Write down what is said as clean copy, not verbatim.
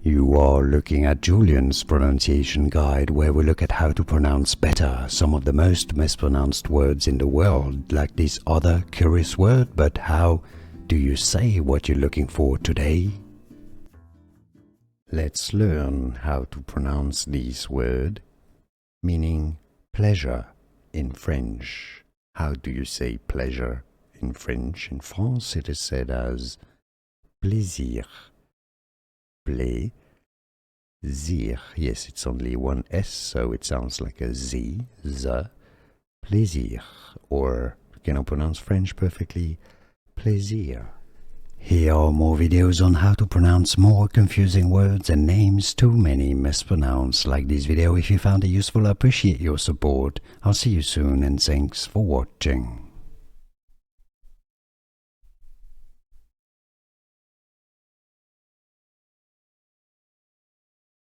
You are looking at Julian's pronunciation guide, where we look at how to pronounce better some of the most mispronounced words in the world, like this other curious word. But how do you say what you're looking for today? Let's learn how to pronounce this word, meaning pleasure in French. How do you say pleasure in French? In France, it is said as plaisir. Plaisir. Yes, it's only one S, so it sounds like a Z. The. Plaisir. Or, can I pronounce French perfectly? Plaisir. Here are more videos on how to pronounce more confusing words and names too many mispronounced. Like this video if you found it useful. I appreciate your support. I'll see you soon and thanks for watching.